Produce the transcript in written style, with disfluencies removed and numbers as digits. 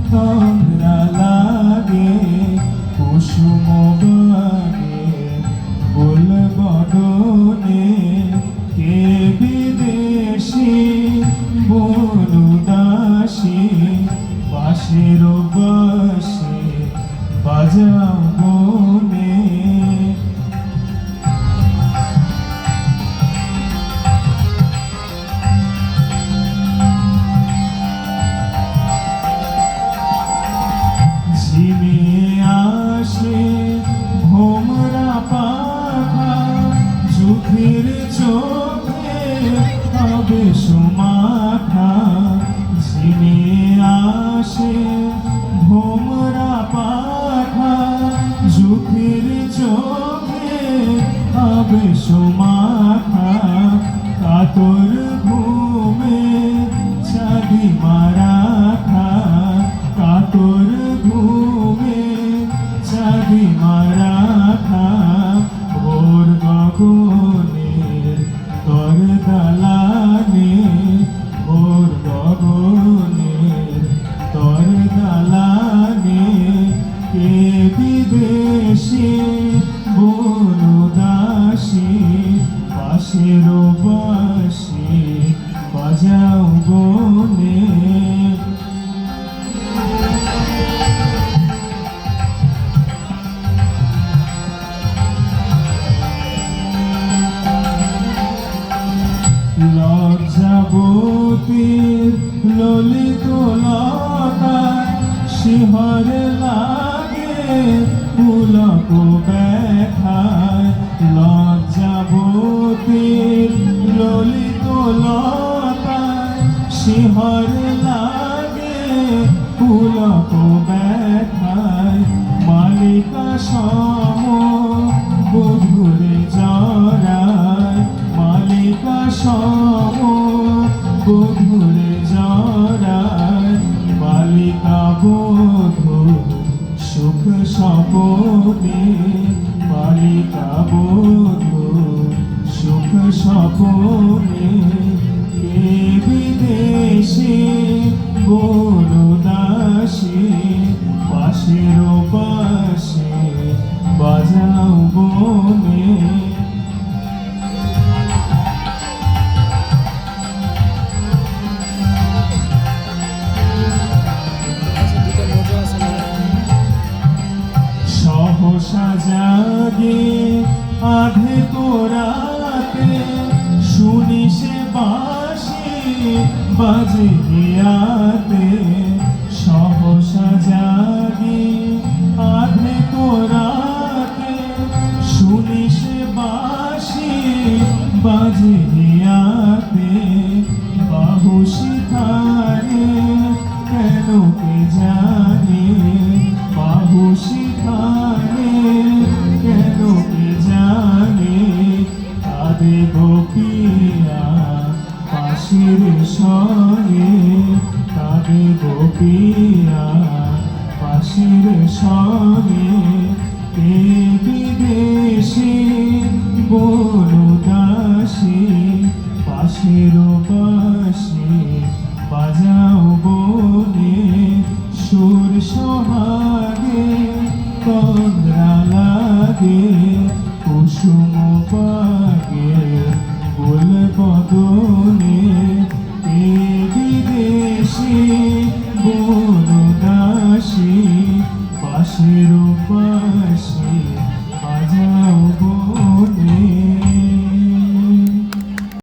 তন্দ্রা লাগে কুসুম বাগে গোল বদনে কে বিদেশি বনুদাসী বাঁশির বাঁশি বাজাও বনে ঝিমিয়ে আসে ভোমরা পাখা চোখের চোখে হবে সুমাখা ঝিমিয়ে আসে ভোমরা পাখা চোখের চোখে হবে সুমাখা কাতর ঘুমে চাঁদি মারা খা কাতর ঘুমে চাঁদি মারা খা ভোর গগনের তর দালানে ভোর গগনের তর দালানে কে বিদেশি বনুদাসী বাঁশির বাঁশি বাজাও বনে লজ্জাবতীর ললিত লতা শিহর লাগে পুলক ব্যথায় লজ্জাবতীর ললিত লতা শিহর লাগে পুলক ব্যথায় মালিকা সম বধুরে জড়ায় মালিকা সম বধুরে জড়ায় বালিকা বধূ সুখ স্বপনে বালিকা বধূ সুখ স্বপনে কে বিদেশি বনুদাসী বাঁশির বাঁশি বাজাও বনে সহসা জাগে আধে তোরাতে শুনি সে বাঁশি বাজে হিয়াতে সহসা জাগে আধে তোরাতে শুনি সে বাঁশি বাজে হিয়াতে বাহু শিখারে কেন কে জানে বাহু শিখারে কেন কে জানে আদে গোপিয়া বাঁশির স্বরে কাঁদে গোপিয়া বাঁশির স্বরে কে বিদেশি বনুদাসী বাঁশির বাঁশি